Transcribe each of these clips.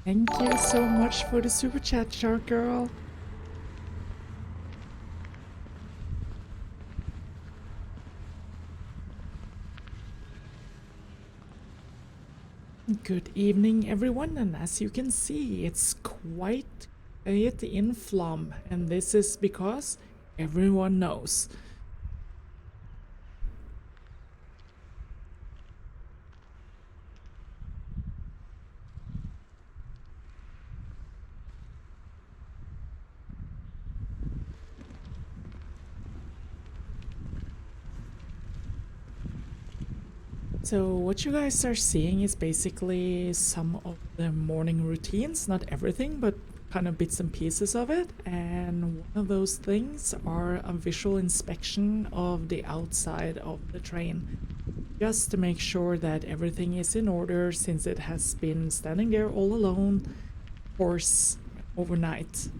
Thank you so much for the super chat, Shark Girl. Good evening, everyone, and as you can see, it's quite quiet in Flom, and this is because everyone knows. So what you guys are seeing is basically some of the morning routines, not everything, but kind of bits and pieces of it. And one of those things are a visual inspection of the outside of the train, just to make sure that everything is in order since it has been standing there all alone, of course, overnight.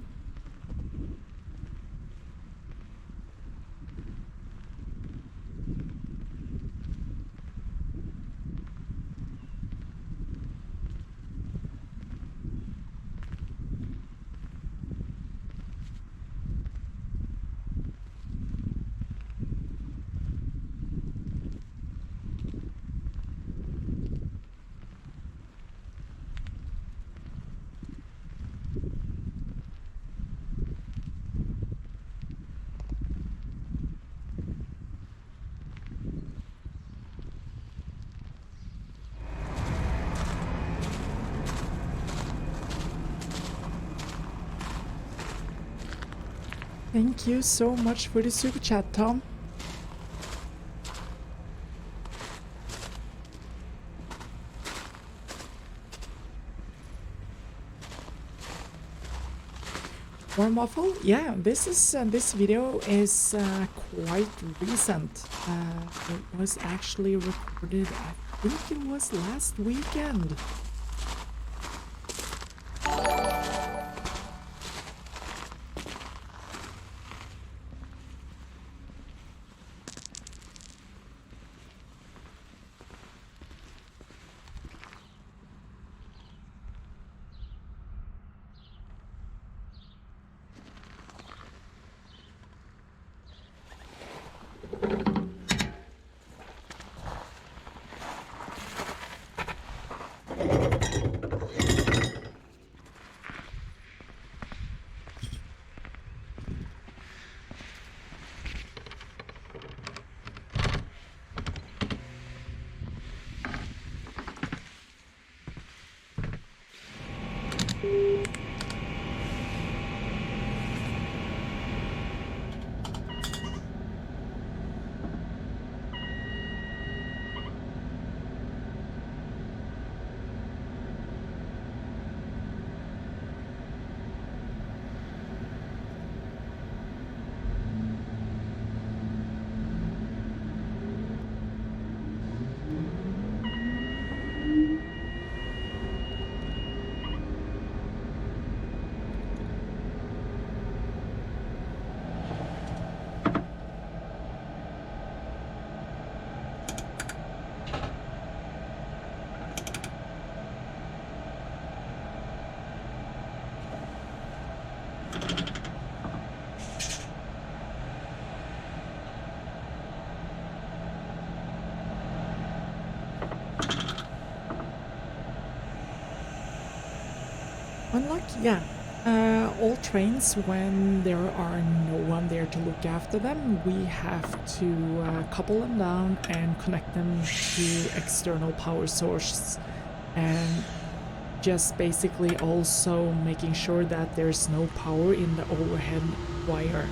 Thank you so much for the super chat, Tom. Warm waffle? Yeah, this video is quite recent. It was actually recorded, I think it was last weekend. Unlike, yeah, all trains, when there are no one there to look after them, we have to couple them down and connect them to external power sources, and just basically also making sure that there's no power in the overhead wire.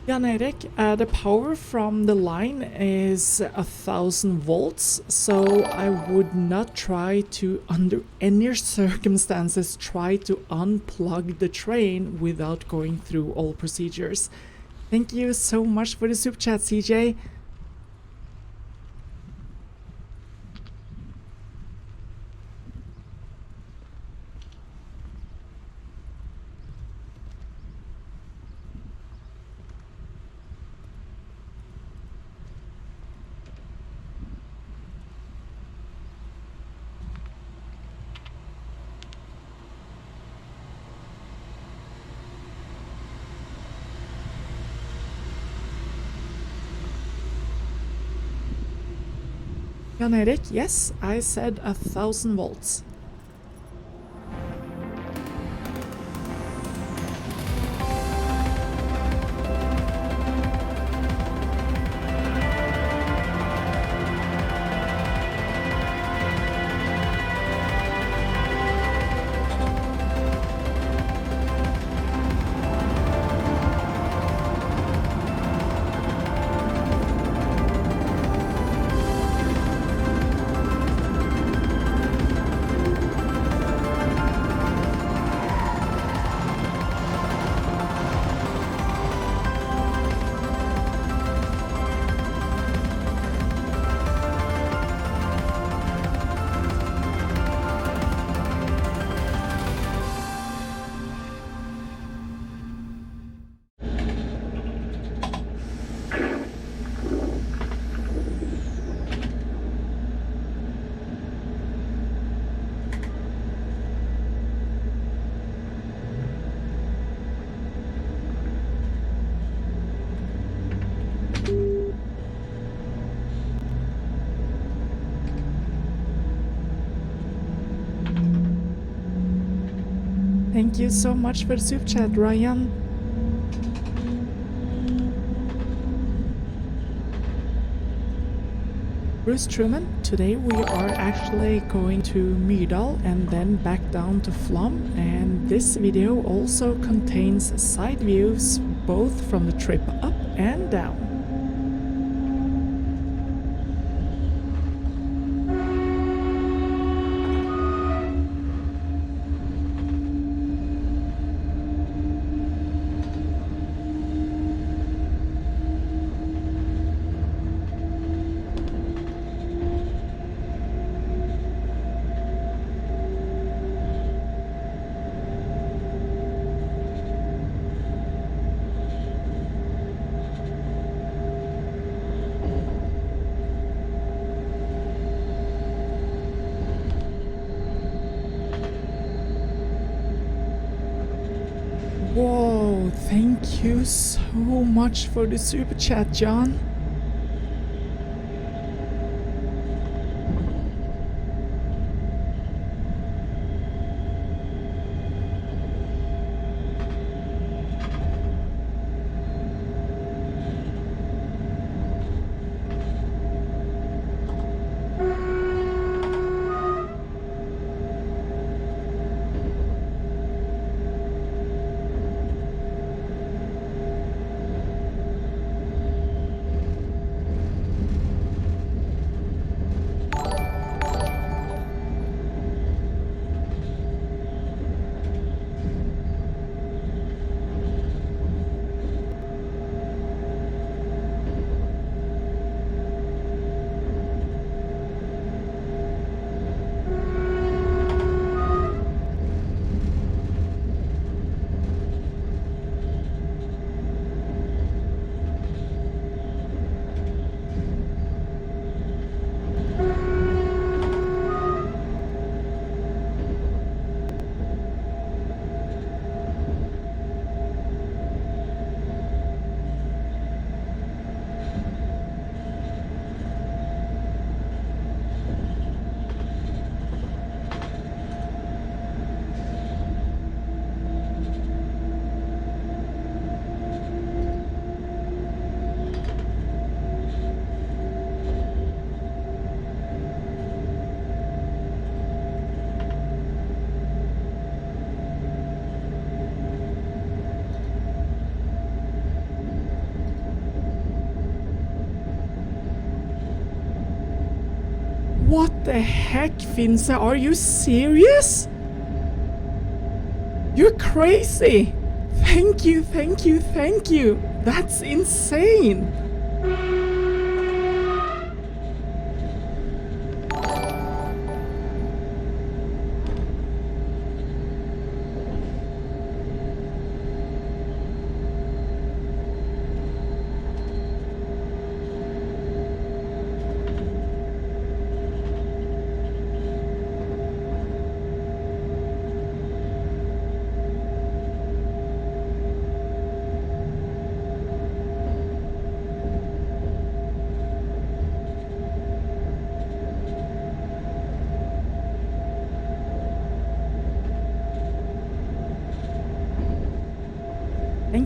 Jan Erik, the power from the line is 1000 volts, so I would not try to, under any circumstances, try to unplug the train without going through all procedures. Thank you so much for the super chat, CJ. Jan Erik, yes, I said 1000 volts. Thank you so much for the super chat, Ryan. Bruce Truman, today we are actually going to Myrdal and then back down to Flom, and this video also contains side views both from the trip up and down. Whoa, thank you so much for the super chat, John. What the heck, Finse? Are you serious? You're crazy! Thank you, thank you, thank you! That's insane!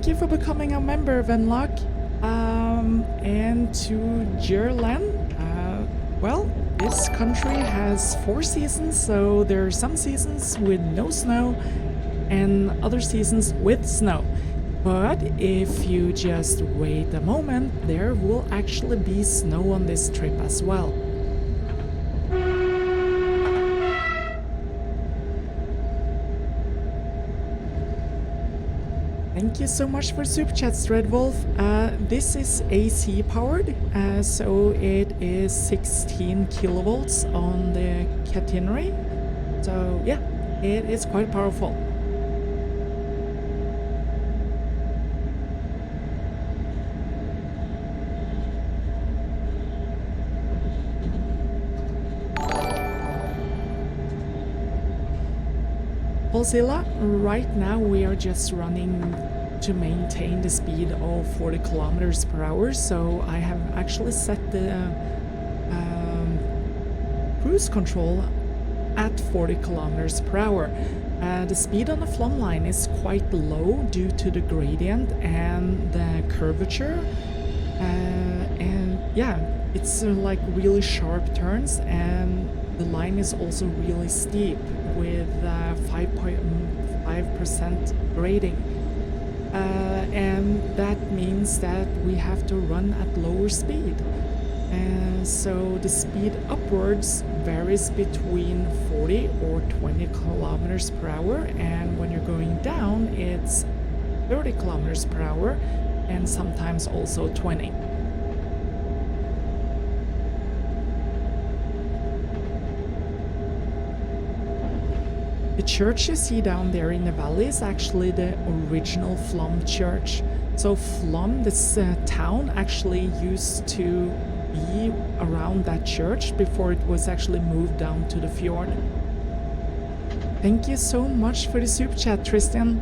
thank you for becoming a member, Venlock. And to Jerland, well, this country has 4 seasons, so there are some seasons with no snow and other seasons with snow. But if you just wait a moment, there will actually be snow on this trip as well. Thank you so much for Super Chats, Red Wolf. This is AC powered, so it is 16 kilovolts on the catenary. So yeah, it is quite powerful. Polzilla, right now we are just running to maintain the speed of 40 kilometers per hour, so I have actually set the cruise control at 40 kilometers per hour. The speed on the Flom line is quite low due to the gradient and the curvature, and yeah, it's like really sharp turns, and the line is also really steep with 5.5% grading. And that means that we have to run at lower speed. And so the speed upwards varies between 40 or 20 kilometers per hour, and when you're going down, it's 30 kilometers per hour, and sometimes also 20. The church you see down there in the valley is actually the original Flom church. So Flom, this town, actually used to be around that church before it was actually moved down to the fjord. Thank you so much for the super chat, Tristan.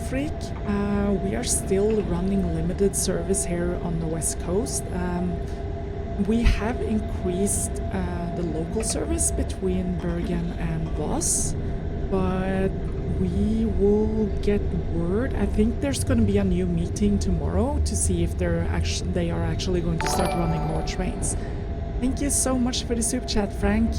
Freak, we are still running limited service here on the west coast. We have increased the local service between Bergen and Voss, but we will get word. I think there's going to be a new meeting tomorrow to see if they are actually going to start running more trains. Thank you so much for the super chat, Frank.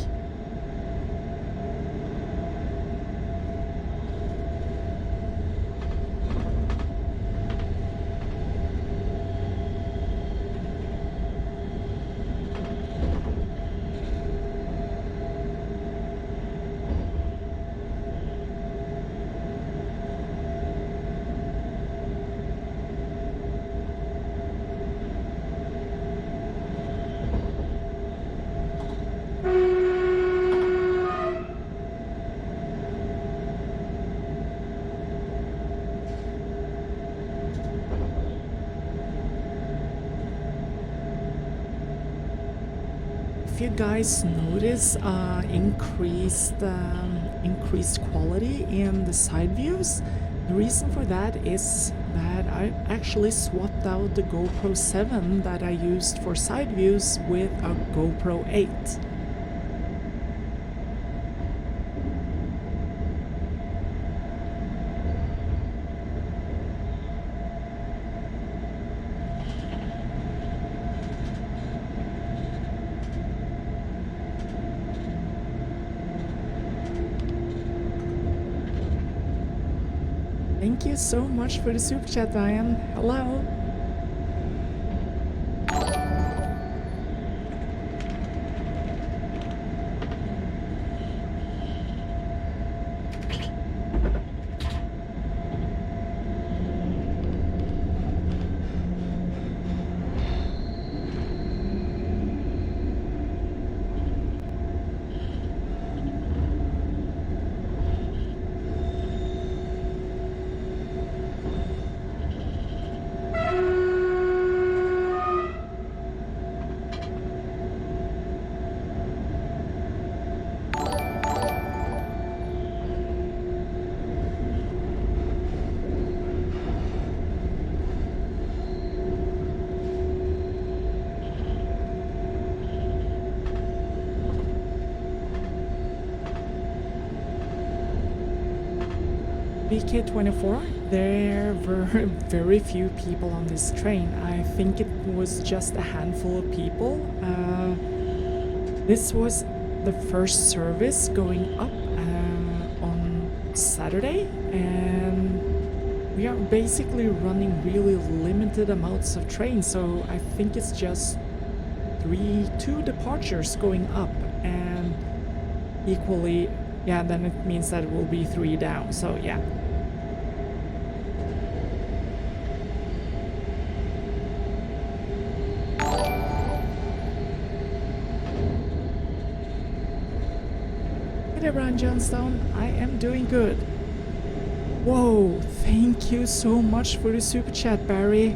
if you guys notice increased quality in the side views, the reason for that is that I actually swapped out the GoPro 7 that I used for side views with a GoPro 8. Thank you so much for the super chat, Ryan. Hello. BK24, there were very few people on this train. I think it was just a handful of people. This was the first service going up on Saturday, and we are basically running really limited amounts of trains, so I think it's just two departures going up, and equally, yeah, then it means that it will be 3 down, so yeah. Hey Brian Johnstone, I am doing good. Whoa, thank you so much for the super chat, Barry.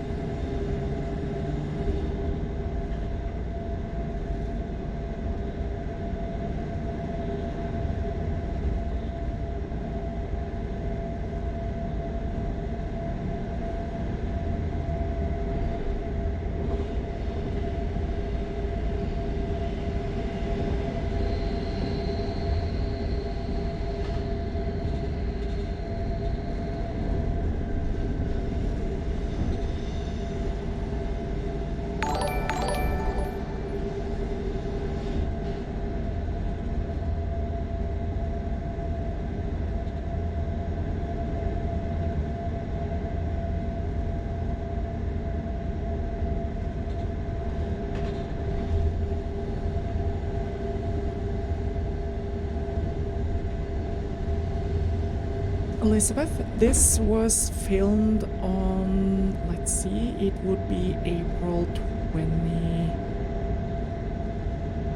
Elizabeth, this was filmed on, let's see, it would be April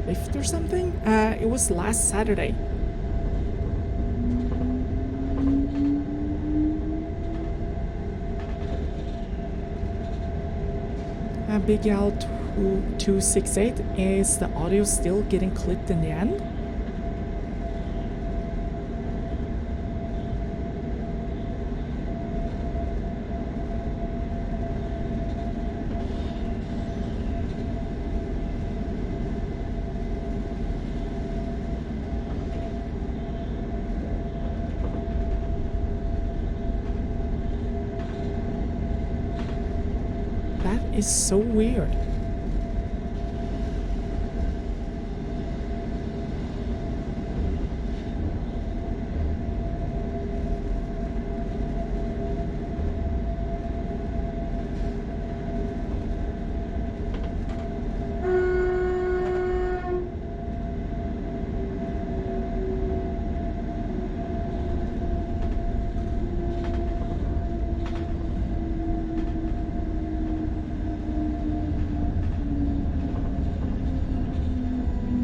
25th or something? It was last Saturday. Big Al 268, is the audio still getting clipped in the end? Is so weird.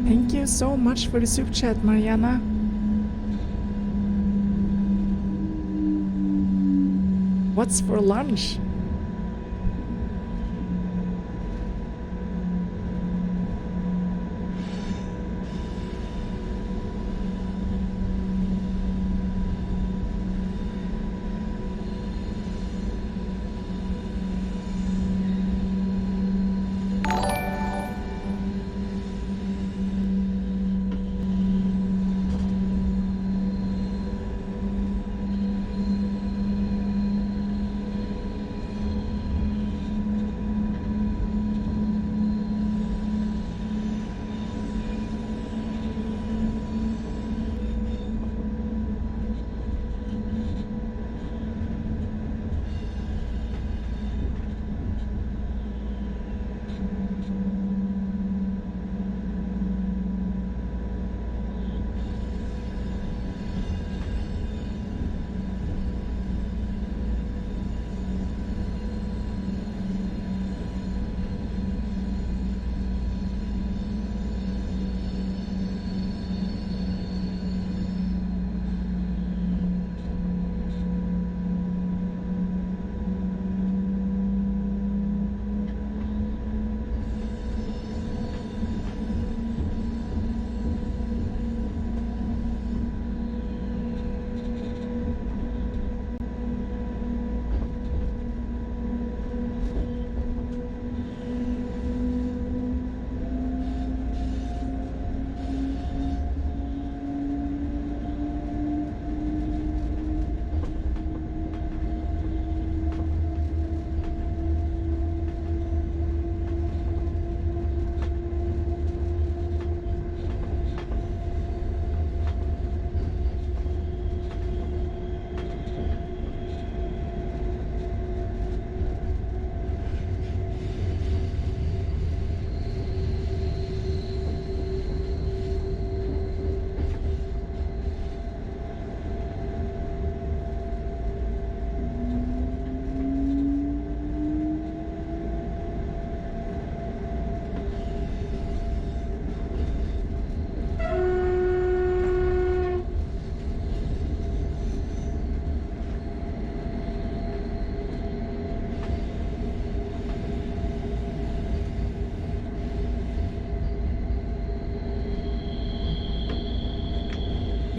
Thank you so much for the super chat, Mariana. What's for lunch?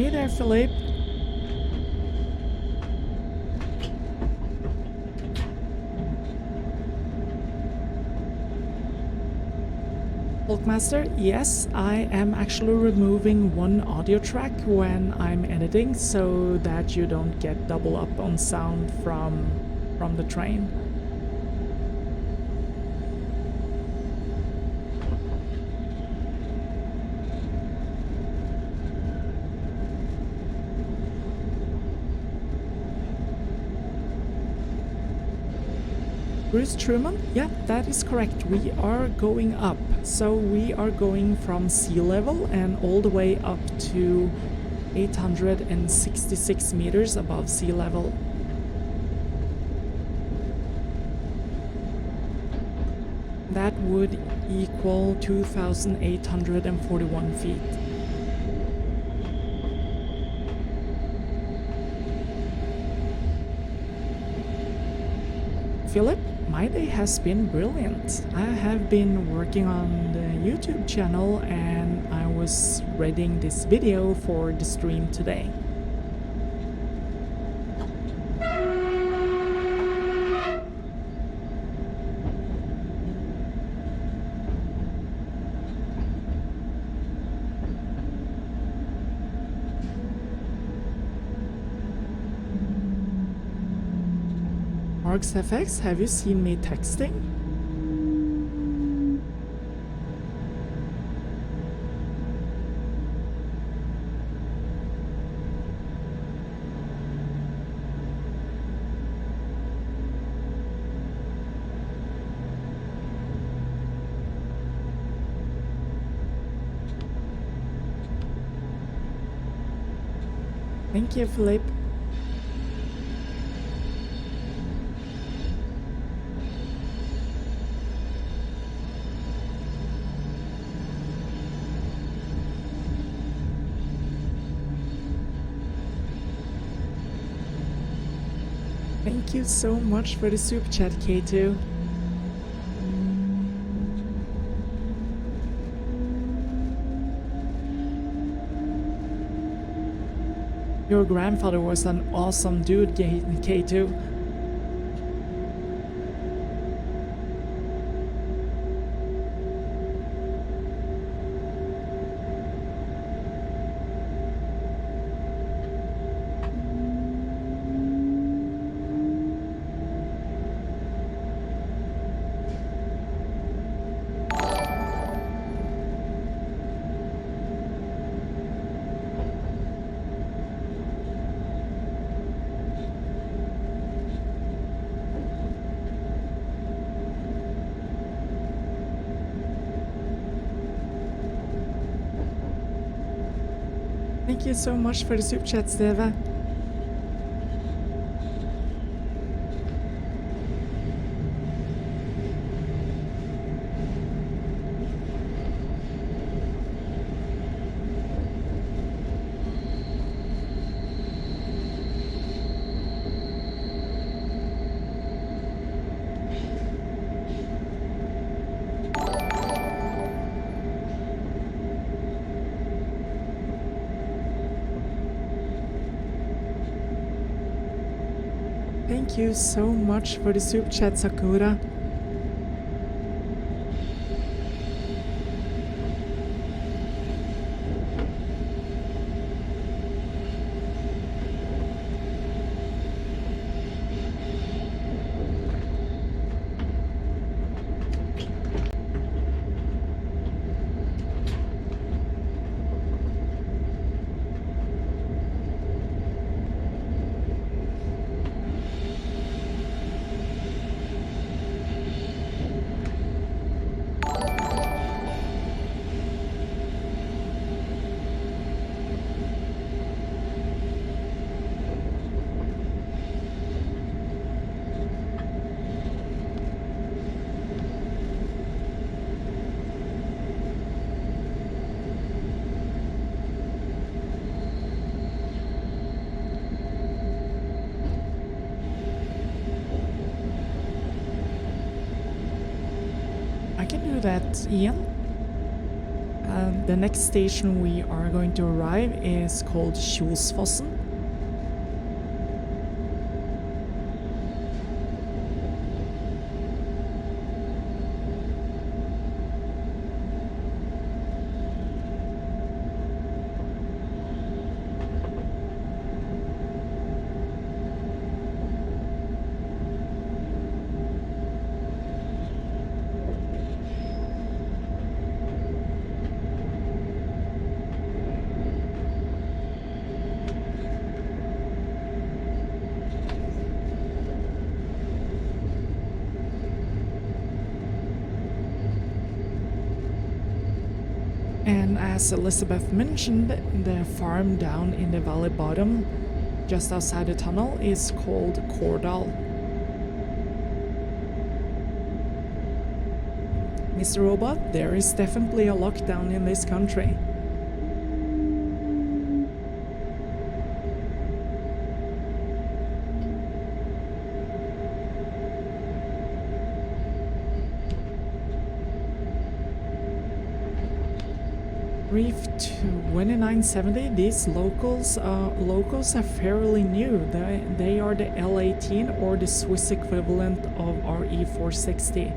Hey there, Philippe. Hulkmaster, yes, I am actually removing one audio track when I'm editing so that you don't get double up on sound from the train. Bruce Truman? Yeah, that is correct. We are going up. So we are going from sea level and all the way up to 866 meters above sea level. That would equal 2,841 feet. Philip, my day has been brilliant. I have been working on the YouTube channel and I was reading this video for the stream today. FX, have you seen me texting? Thank you, Philippe. Thank you so much for the super chat, K2. Your grandfather was an awesome dude, K2. Thank you so much for the super chat, Steva. Thank you so much for the super chat, Sakura. That, Ian. The next station we are going to arrive is called Kjosfossen. And as Elizabeth mentioned, the farm down in the valley bottom, just outside the tunnel, is called Myrdal. Mr. Robot, there is definitely a lockdown in this country. Brief 2970, these locals are fairly new. They are the L18 or the Swiss equivalent of RE460.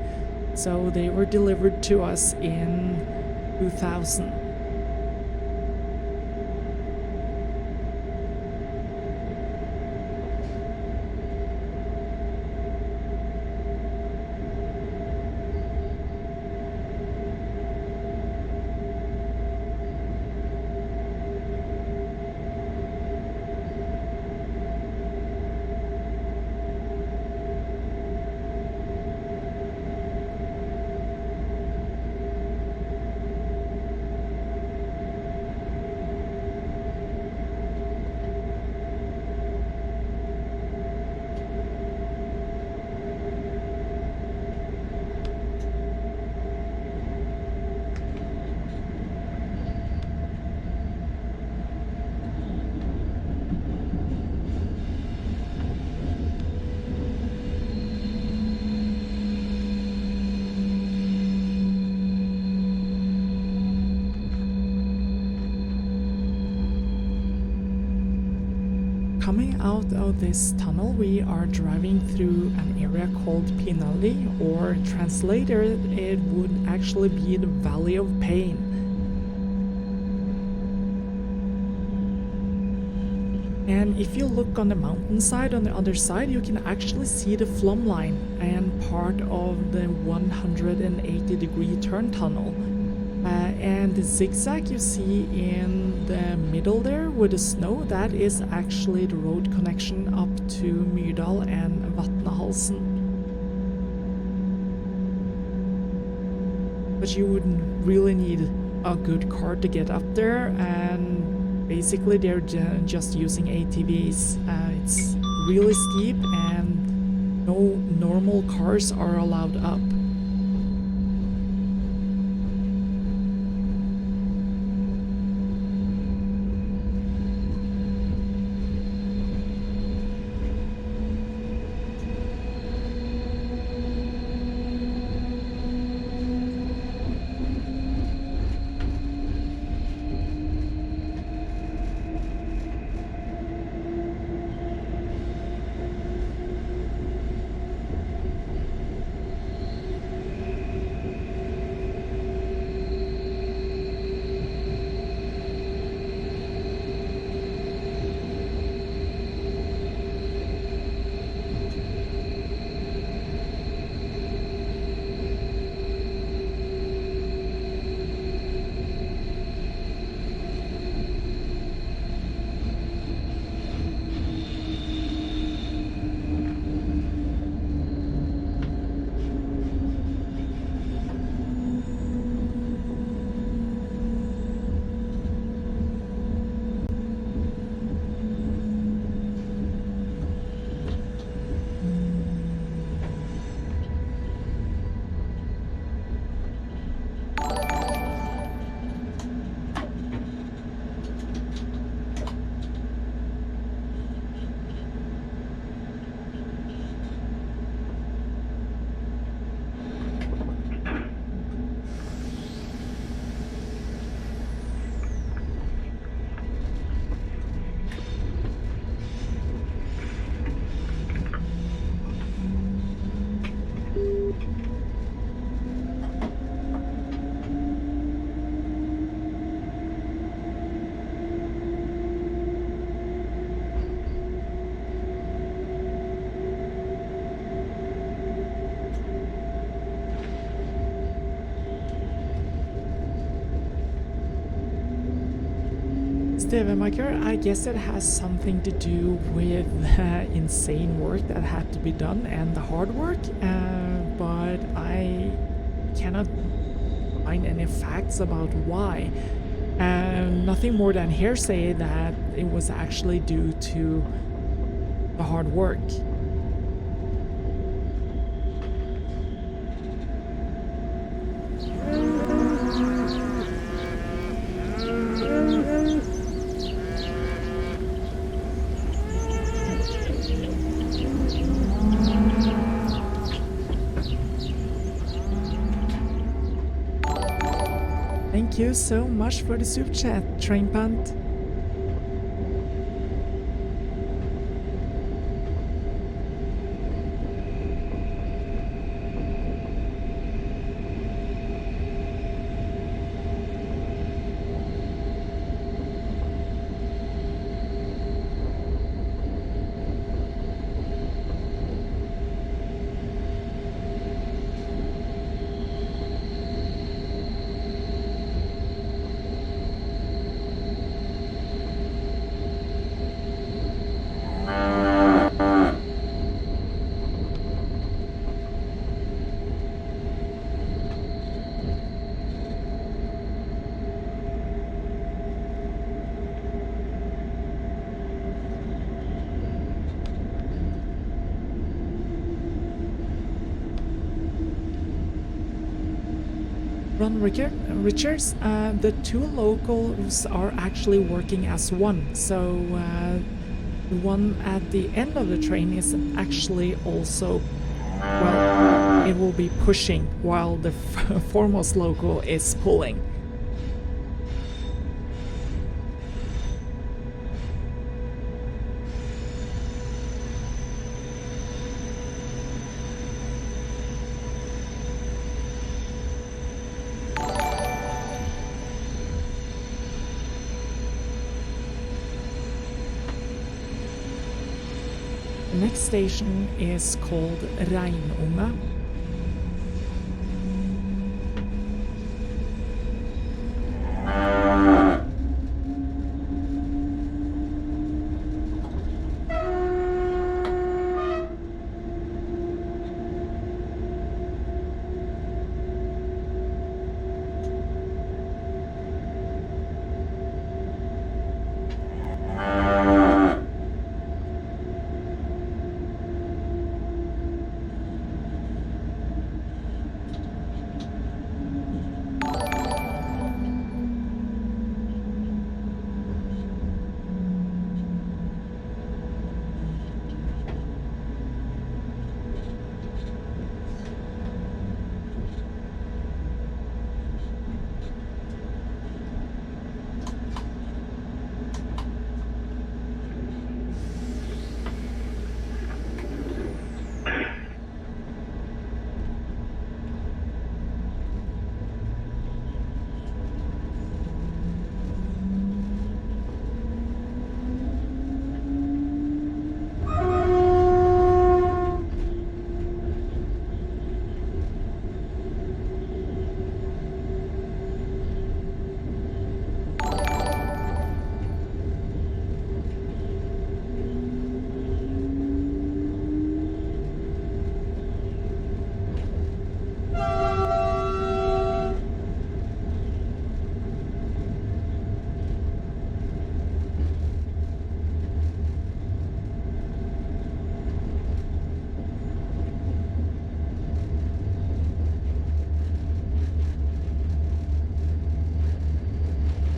So they were delivered to us in 2000. Coming out of this tunnel, we are driving through an area called Pinalli, or translated, it would actually be the Valley of Pain. And if you look on the mountainside on the other side, you can actually see the Flom line and part of the 180-degree turn tunnel. And the zigzag you see in the middle there with the snow, that is actually the road connection up to Myrdal and Vatnahalsen. But you would really need a good car to get up there, and basically they're just using ATVs. It's really steep and no normal cars are allowed up. Stevemaker, I guess it has something to do with insane work that had to be done and the hard work, but I cannot find any facts about why. Nothing more than hearsay that it was actually due to the hard work. Thank you so much for the super chat, Train Punt. Ron Richards, the two locals are actually working as one, so the one at the end of the train is actually also, well, it will be pushing while the foremost local is pulling. The next station is called Reinunga.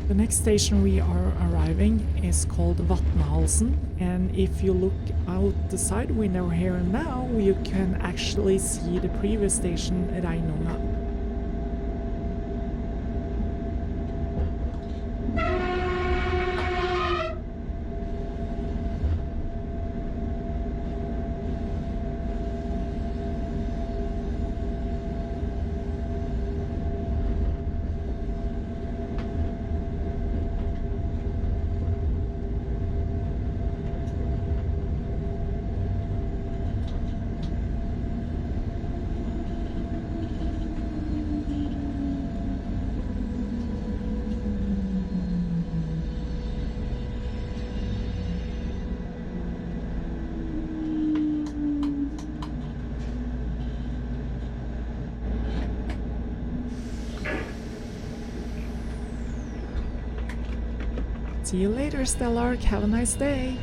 The next station we are arriving is called Vatnahalsen, and if you look out the side window here and now, you can actually see the previous station, Reinunga. See you later, Stellark. Have a nice day.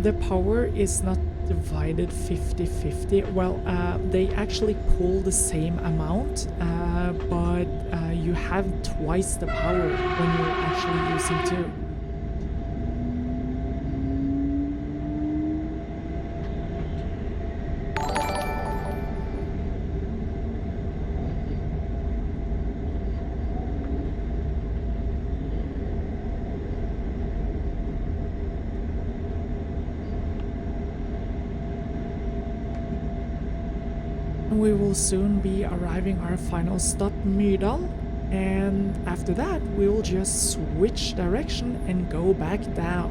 The power is not divided 50-50. Well, they actually pull the same amount, but you have twice the power when you're actually using two. We will soon be arriving our final stop, Myrdal, and after that we will just switch direction and go back down.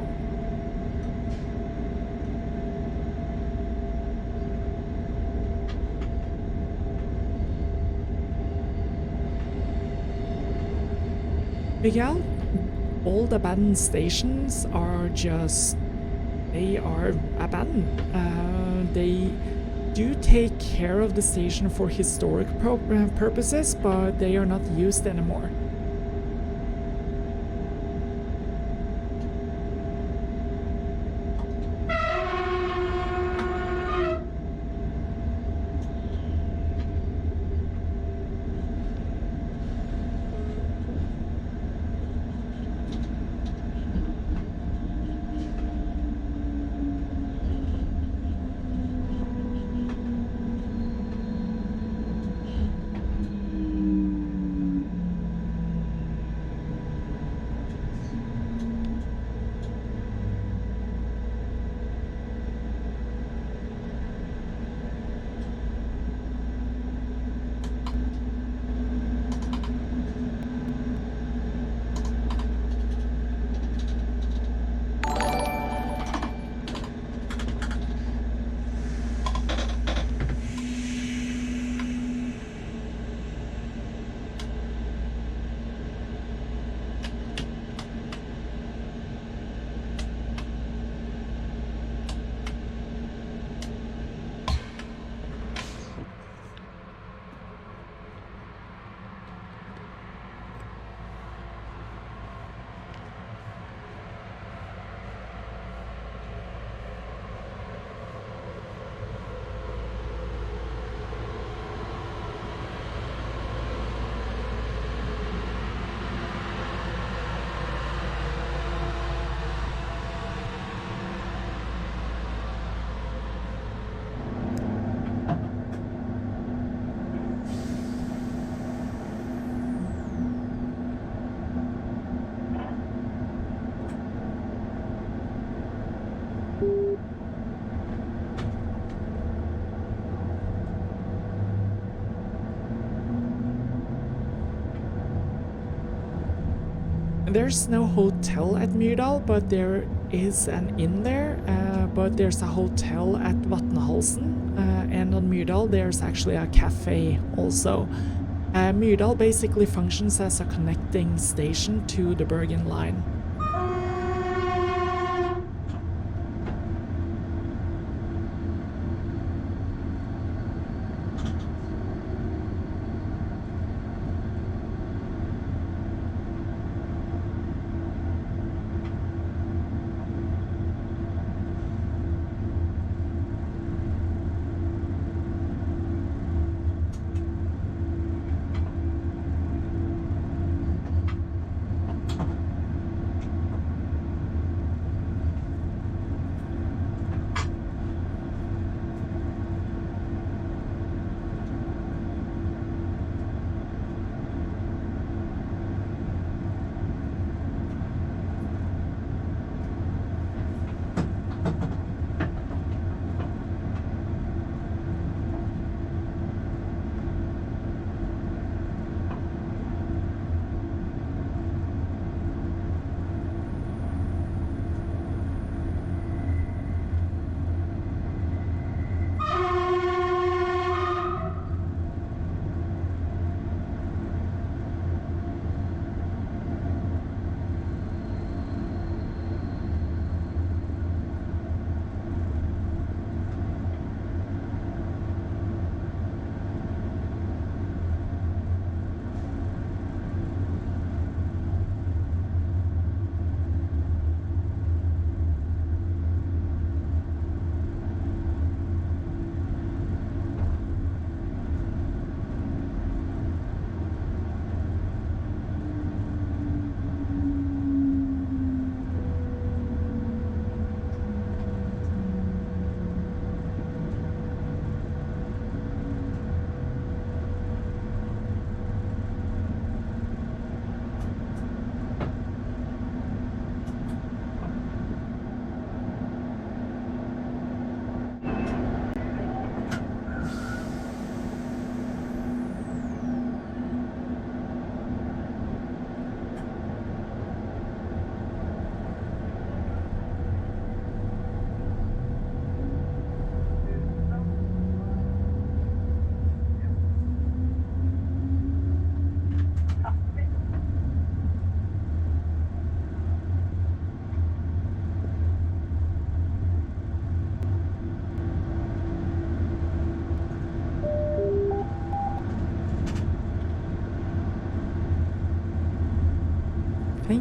Miguel, old abandoned stations are they are abandoned. They do take care of the station for historic purposes, but they are not used anymore. There's no hotel at Myrdal, but there is an inn there. But there's a hotel at Vatnahalsen, and on Myrdal there's actually a cafe also. Myrdal basically functions as a connecting station to the Bergen line.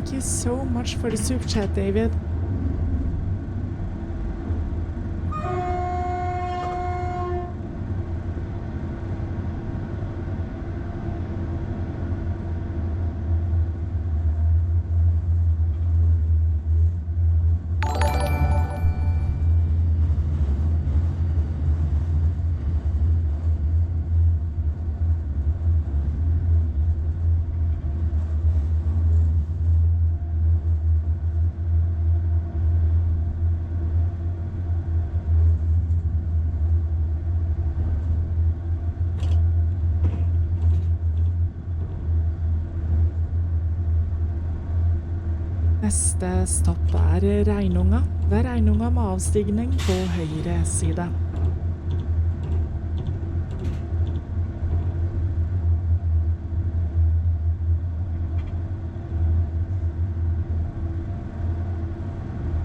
Thank you so much for the super chat, David. Neste stopp Reinunga. Det Reinunga med avstigning på høyre side.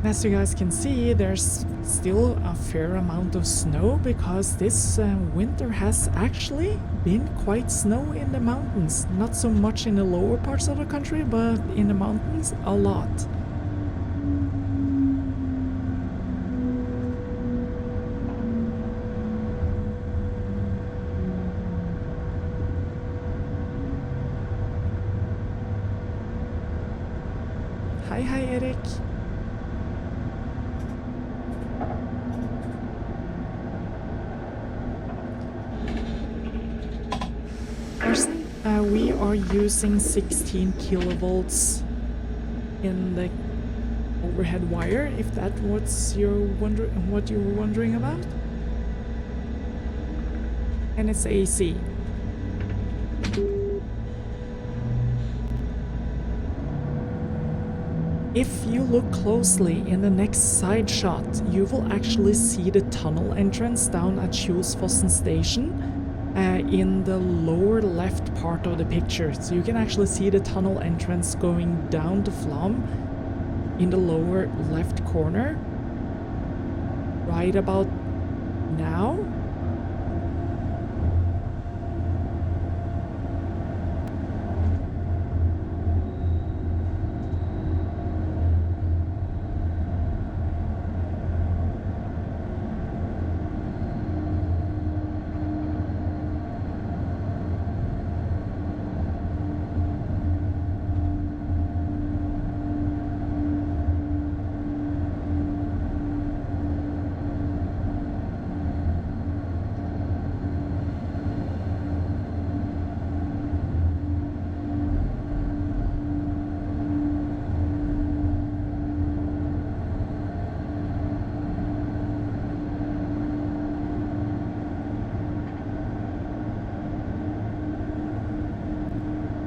As you guys can see, there's still a fair amount of snow because this winter has actually been quite snow in the mountains. Not so much in the lower parts of the country, but in the mountains, a lot. Hi, Erik. We are using 16 kilovolts in the overhead wire, if that what you were wondering about. And it's AC. If you look closely in the next side shot, you will actually see the tunnel entrance down at Kjosfossen station. In the lower left part of the picture. So you can actually see the tunnel entrance going down to Flom in the lower left corner. Right about now.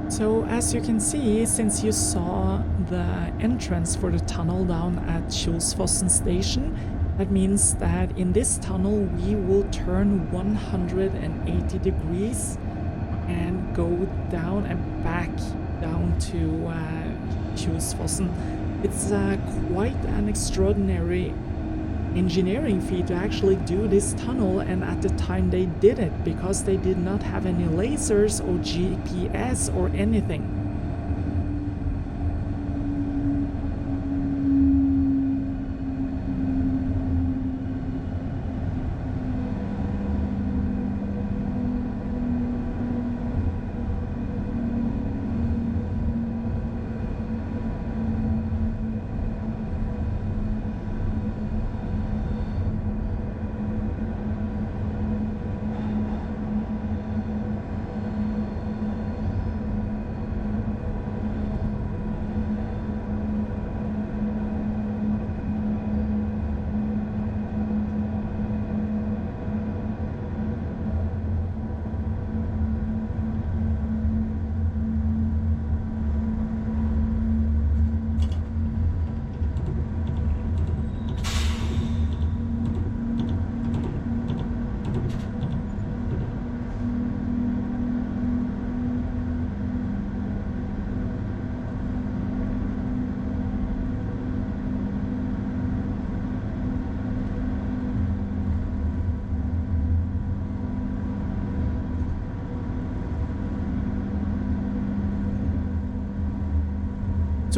So as you can see, since you saw the entrance for the tunnel down at Kjosfossen station, that means that in this tunnel we will turn 180 degrees and go down and back down to Kjosfossen. It's quite an extraordinary engineering feat to actually do this tunnel, and at the time they did it because they did not have any lasers or GPS or anything.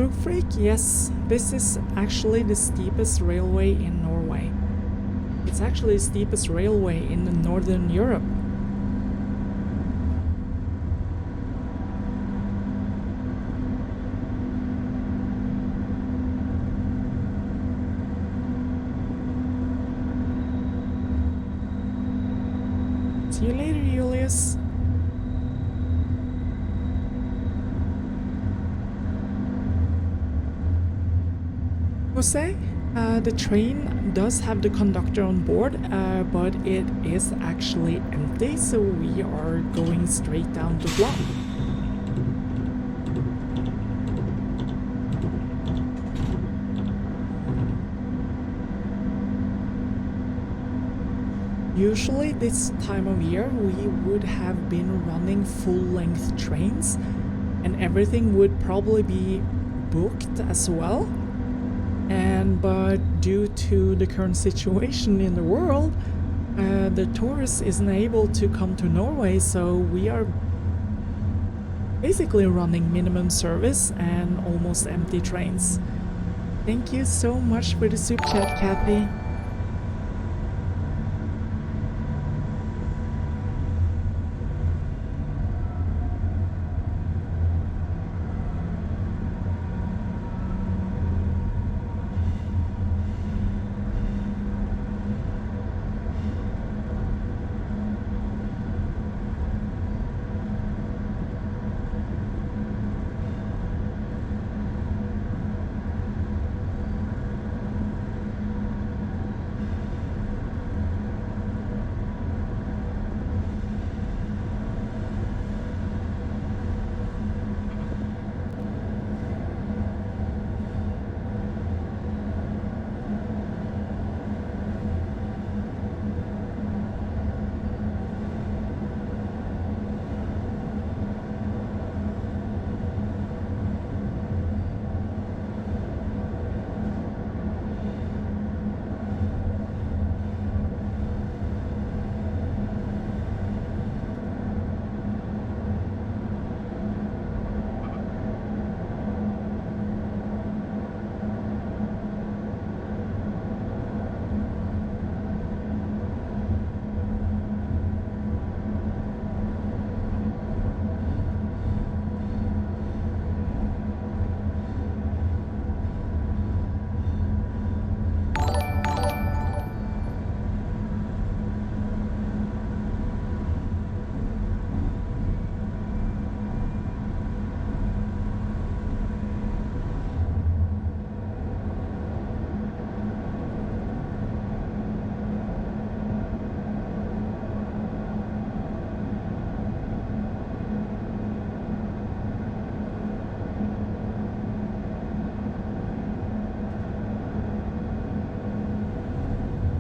Road freak? Yes, this is actually the steepest railway in Norway. It's actually the steepest railway in Northern Europe. See you later, Julius. Jose, the train does have the conductor on board, but it is actually empty, so we are going straight down to Flom. Usually this time of year we would have been running full-length trains and everything would probably be booked as well. But due to the current situation in the world, the tourist isn't able to come to Norway, so we are basically running minimum service and almost empty trains. Thank you so much for the soup chat, Kathy.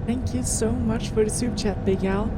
Thank you so much for the soup chat, Big Al.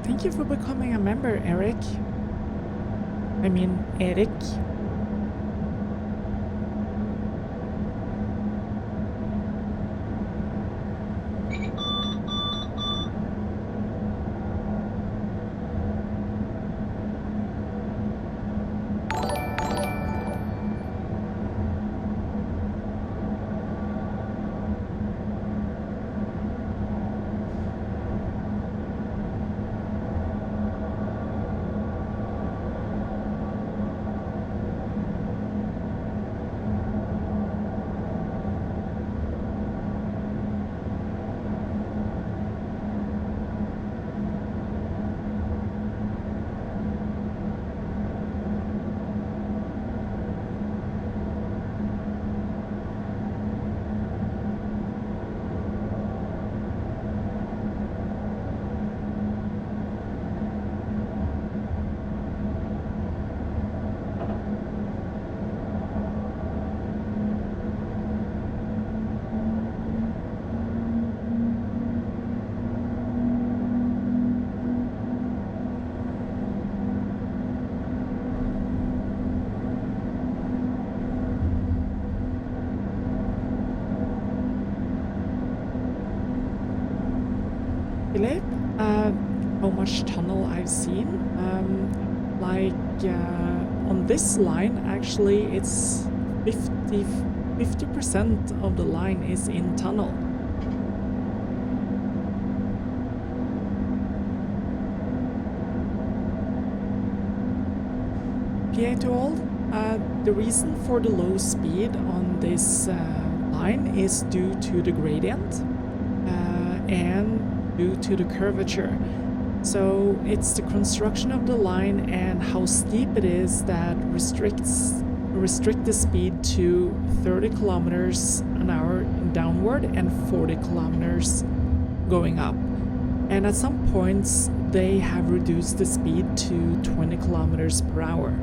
Thank you for becoming a member, Eric. I mean, Eric. much tunnel I've seen. On this line, actually, it's 50% of the line is in tunnel. PA to all, the reason for the low speed on this line is due to the gradient and due to the curvature. So it's the construction of the line and how steep it is that restrict the speed to 30 kilometers an hour downward and 40 kilometers going up. And at some points they have reduced the speed to 20 kilometers per hour.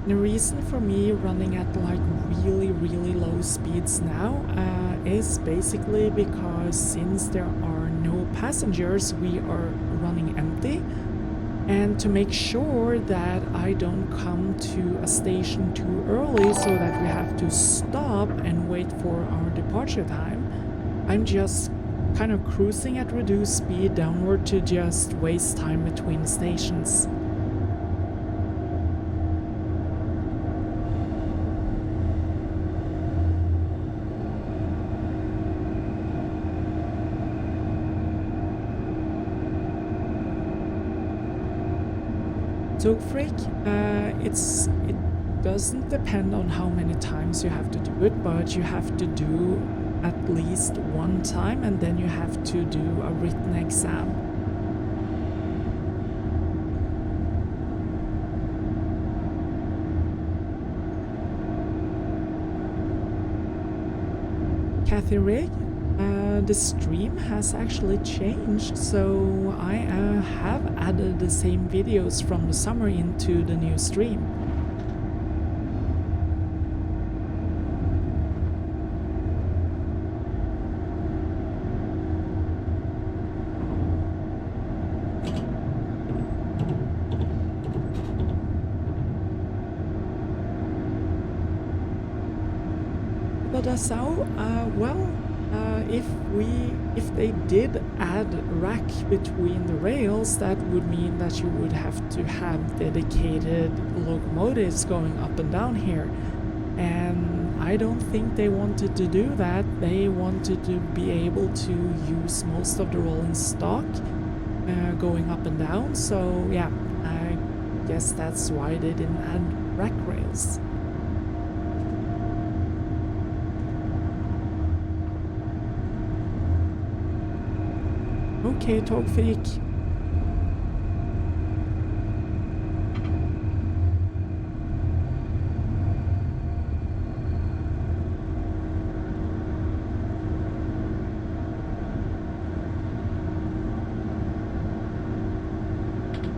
The reason for me running at like really low speeds now is basically because since there are no passengers, we are running empty. And to make sure that I don't come to a station too early so that we have to stop and wait for our departure time, I'm just kind of cruising at reduced speed downward to just waste time between stations. Togfreak, it doesn't depend on how many times you have to do it, but you have to do at least one time and then you have to do a written exam. Kathy Rig, the stream has actually changed, so I have added the same videos from the summer into the new stream. But if they did add rack between the rails, that would mean that you would have to have dedicated locomotives going up and down here. And I don't think they wanted to do that. They wanted to be able to use most of the rolling stock going up and down. So yeah, I guess that's why they didn't add rack rails. Okay, tågfreak.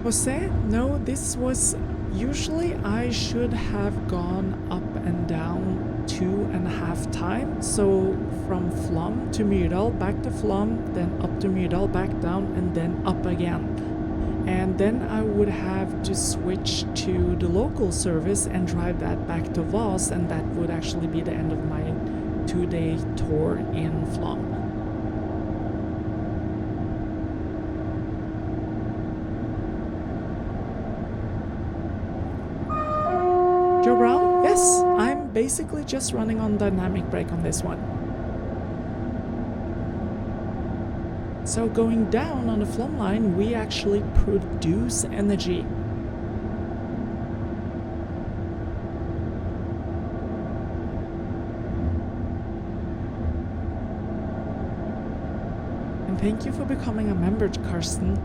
Jose, no, this was... Usually I should have gone up and down 2.5 times. So from Flom to Myrdal, back to Flom, then up to Myrdal, back down, and then up again. And then I would have to switch to the local service and drive that back to Voss, and that would actually be the end of my 2-day tour in Flom. Joe Brown? Yes, I'm basically just running on dynamic brake on this one. So going down on the Flom line, we actually produce energy. And thank you for becoming a member, Karsten.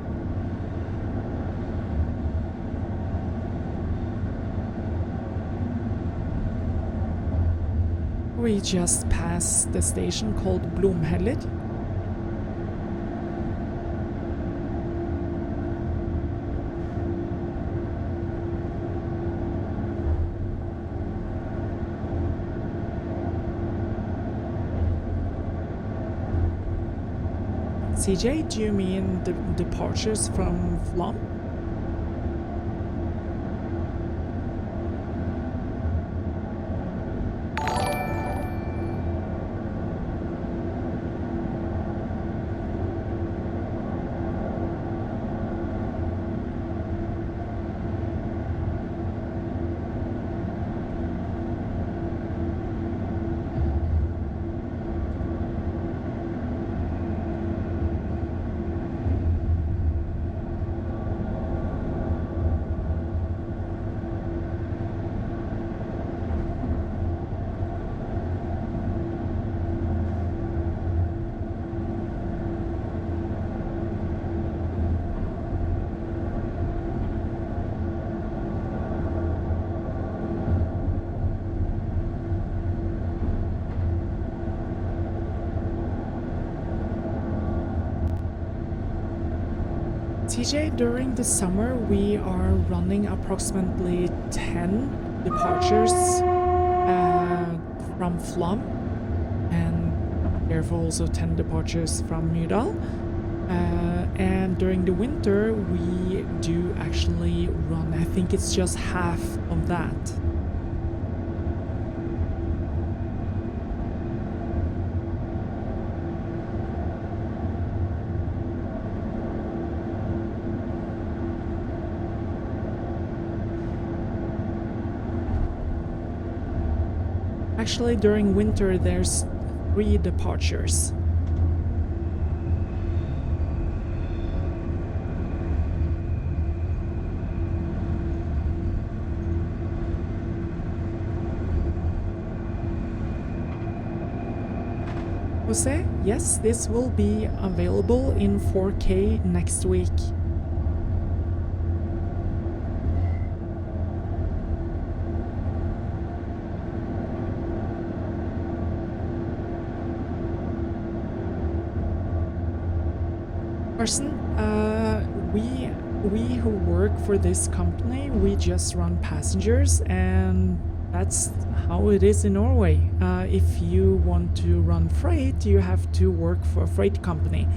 We just passed the station called Blomheller. CJ, do you mean the departures from Flom? TJ, during the summer we are running approximately 10 departures from Flom, and therefore also 10 departures from Myrdal. And during the winter we do actually run, I think it's just half of that. Actually, during winter, there's 3 departures. Jose, yes, this will be available in 4K next week. Carson, we who work for this company, we just run passengers, and that's how it is in Norway. If you want to run freight, you have to work for a freight company,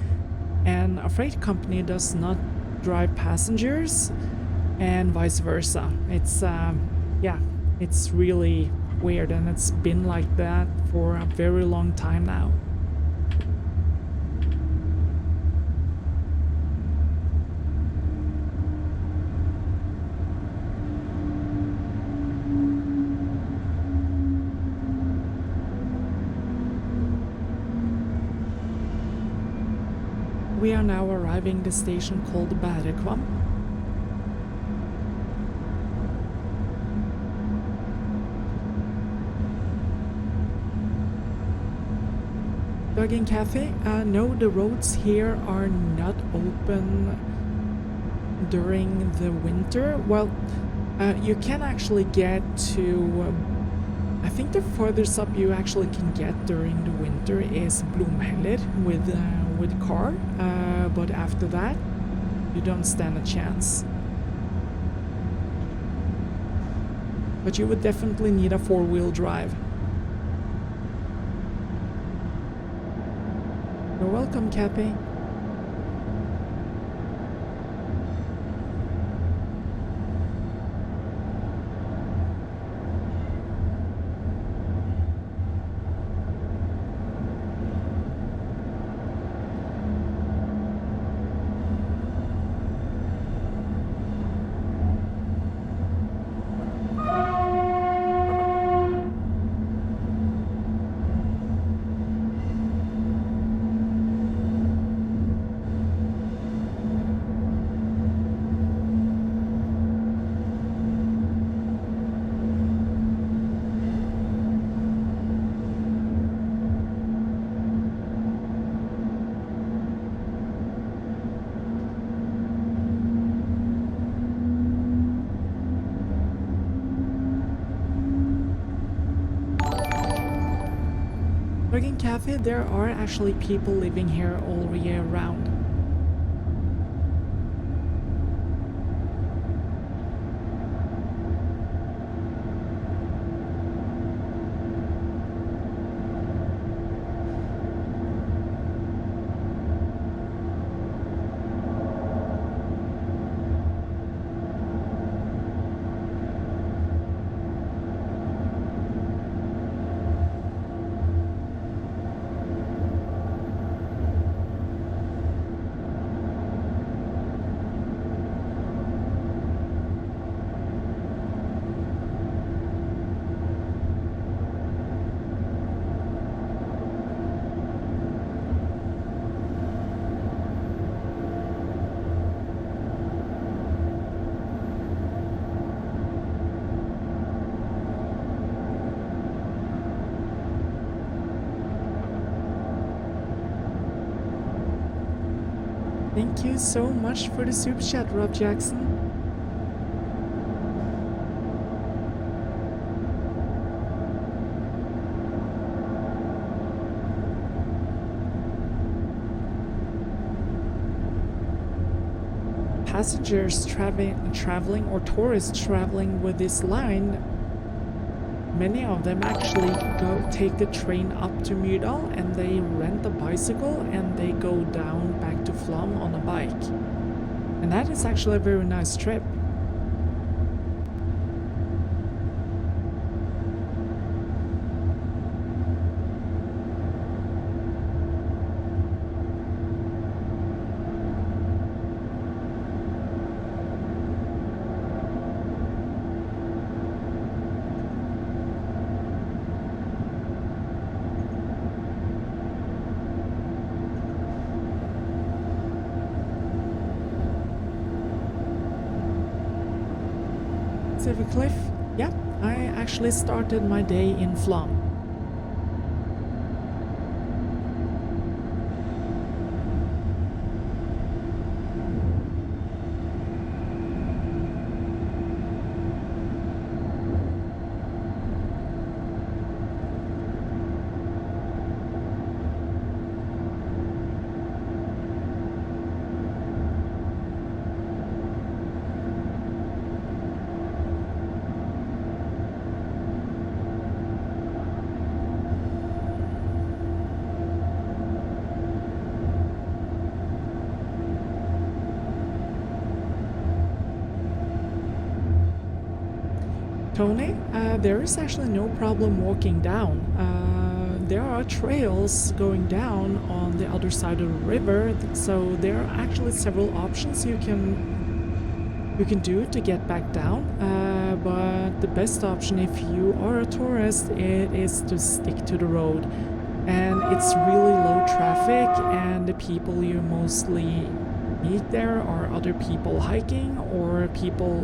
and a freight company does not drive passengers, and vice versa. It's yeah, it's really weird, and it's been like that for a very long time now. We are now arriving at the station called Berekvam. Bergen Cafe? No, the roads here are not open during the winter. Well, you can actually get to... I think the furthest up you actually can get during the winter is Blomheller with car, but after that you don't stand a chance. But you would definitely need a 4-wheel drive. You're welcome, Cappy. Bergen Cafe, there are actually people living here all year round. Thank you so much for the super chat, Rob Jackson. Passengers traveling or tourists traveling with this line, many of them actually take the train up to Myrdal and they rent a bicycle and they go down back to Flom on a bike. And that is actually a very nice trip. Cliff. Yeah, I actually started my day in Flom. Tony, there is actually no problem walking down. There are trails going down on the other side of the river, so there are actually several options you can do to get back down. But the best option if you are a tourist, it is to stick to the road. And it's really low traffic, and the people you mostly meet there are other people hiking or people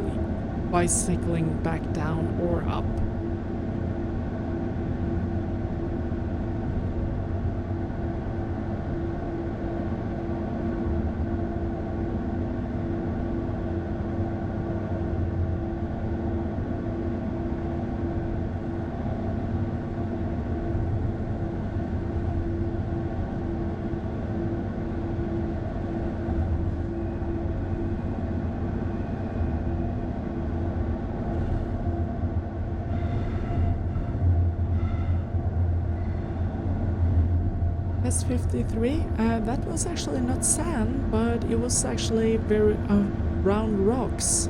bicycling back down or up. S53, that was actually not sand, but it was actually very round rocks.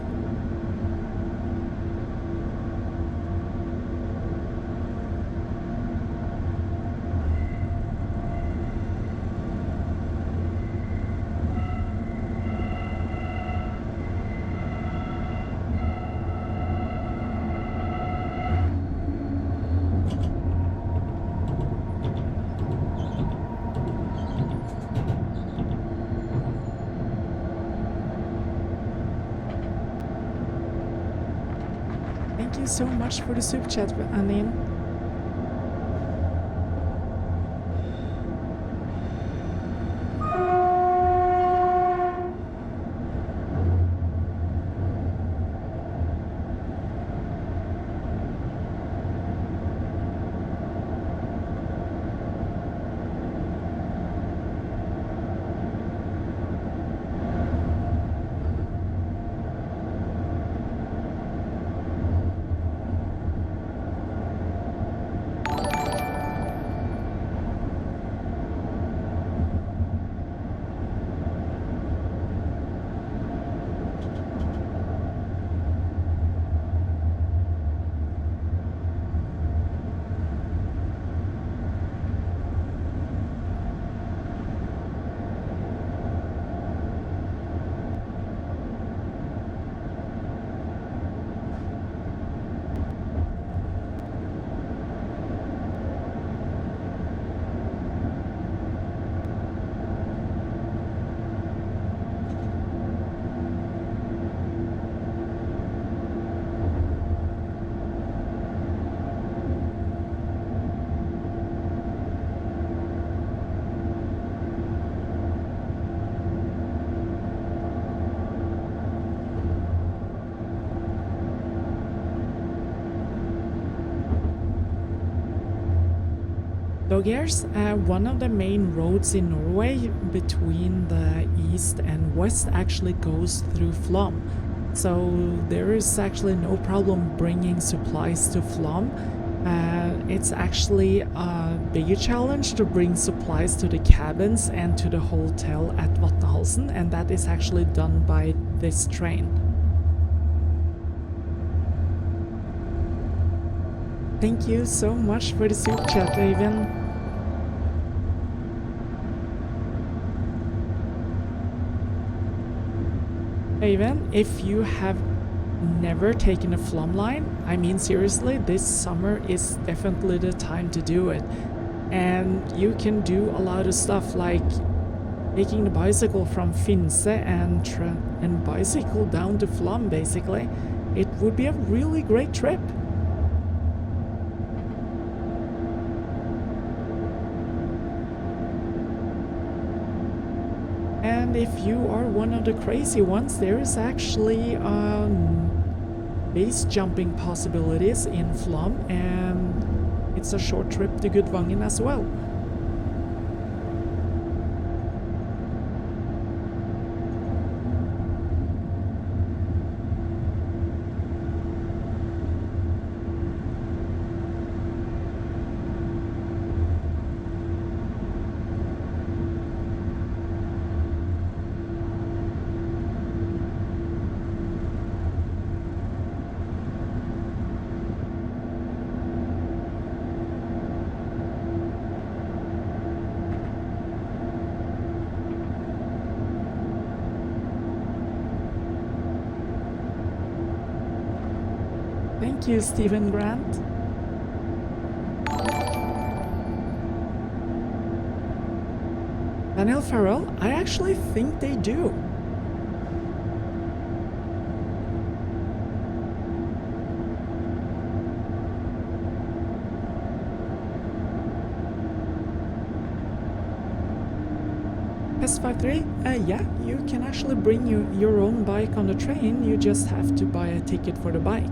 Thank you so much for the super chat, Anin. So here's one of the main roads in Norway between the east and west actually goes through Flom. So there is actually no problem bringing supplies to Flom. It's actually a bigger challenge to bring supplies to the cabins and to the hotel at Vatnahalsen, and that is actually done by this train. Thank you so much for the super chat, Øyvind. Øyvind, if you have never taken a Flom line, I mean seriously, this summer is definitely the time to do it. And you can do a lot of stuff like taking the bicycle from Finse and bicycle down to Flom basically. It would be a really great trip. And if you are one of the crazy ones, there is actually base jumping possibilities in Flom, and it's a short trip to Gudvangen as well. Thank you, Stephen Grant. Daniel Farrell, I actually think they do. S53, yeah, you can actually bring your own bike on the train, you just have to buy a ticket for the bike.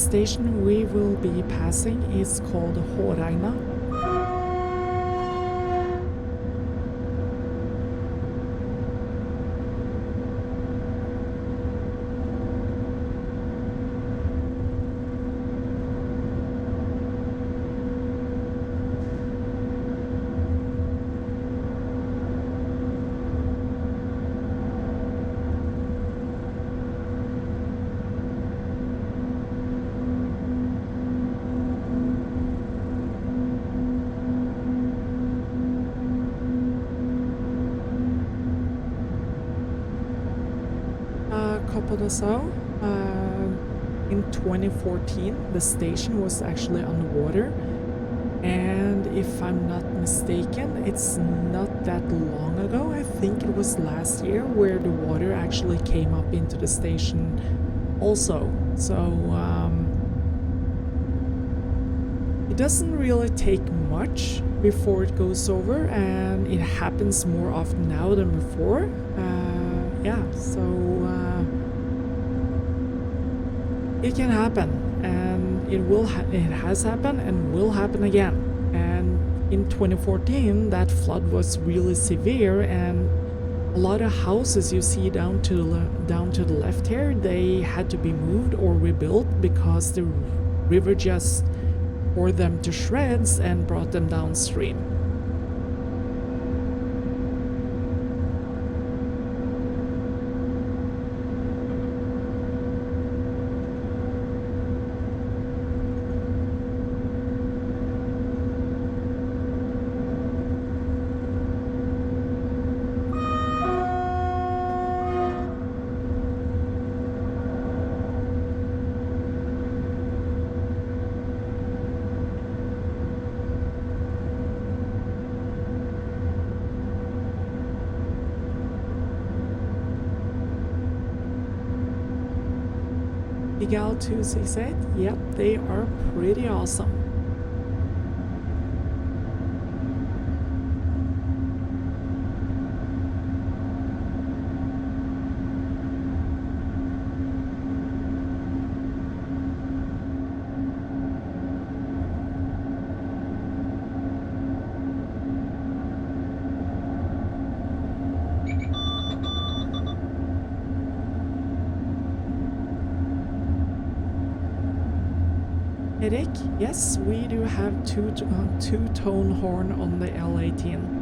station we will be passing is called Håreina. Couple or so. In 2014, the station was actually underwater, and if I'm not mistaken, it's not that long ago. I think it was last year where the water actually came up into the station also. So it doesn't really take much before it goes over, and it happens more often now than before. Yeah, so it can happen, and it has happened and will happen again. And in 2014, that flood was really severe, and a lot of houses you see down to the left here, they had to be moved or rebuilt because the river just tore them to shreds and brought them downstream. Gal 268, yep, they are pretty awesome. Erik, yes, we do have two-tone horn on the L18.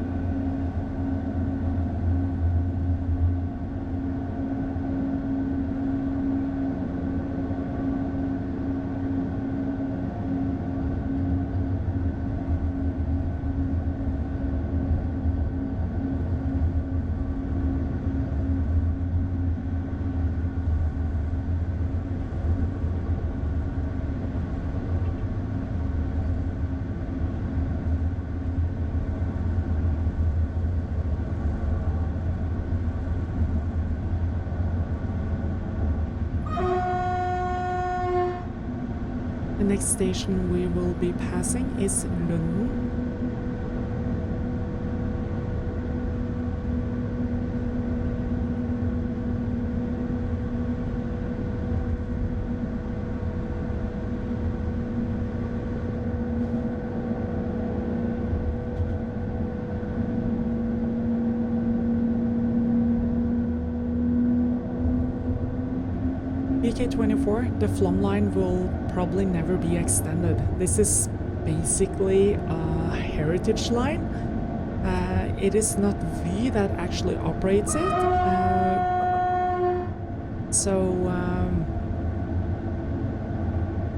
The next station we will be passing is Lunden. BK24, the Flom line will probably never be extended. This is basically a heritage line. It is not V that actually operates it.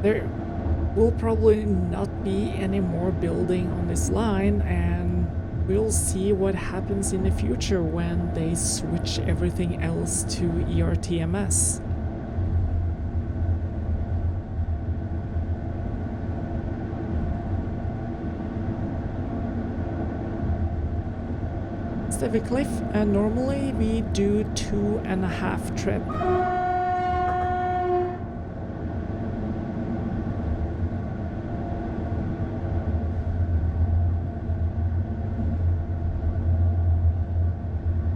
There will probably not be any more building on this line, and we'll see what happens in the future when they switch everything else to ERTMS. Stevie Cliff, normally we do 2.5 trip.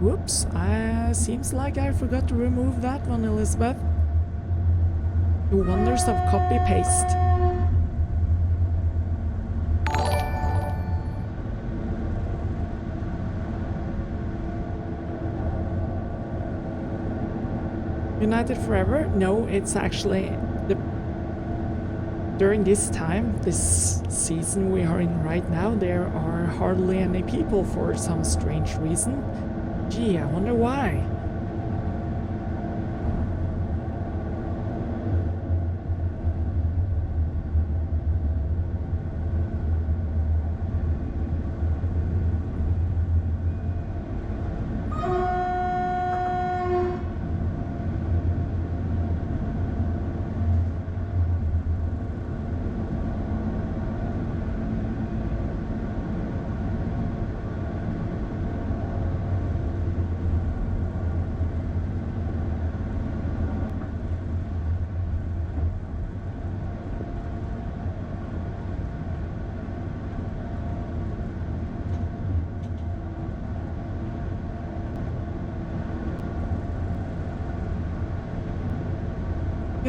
Whoops, seems like I forgot to remove that one, Elizabeth. The wonders of copy-paste. United Forever? No, it's actually during this time, this season we are in right now, there are hardly any people for some strange reason. Gee, I wonder why.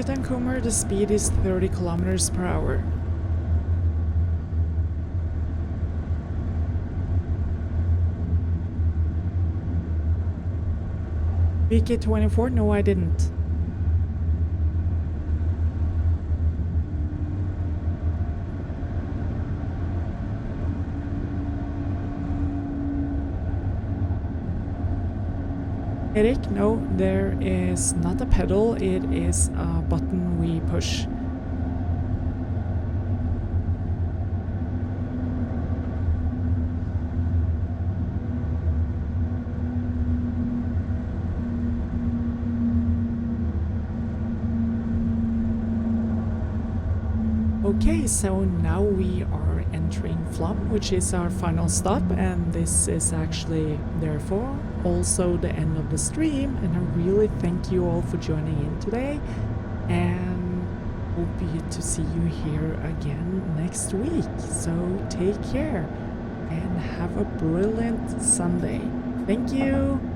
Vancouver, the speed is 30 kilometers per hour. VK24? No, I didn't. Eric, no, there is not a pedal, it is a button we push. Okay, so now we are entering Flom, which is our final stop, and this is actually therefore also the end of the stream, and I really thank you all for joining in today, and hope to see you here again next week. So take care and have a brilliant Sunday. Thank you.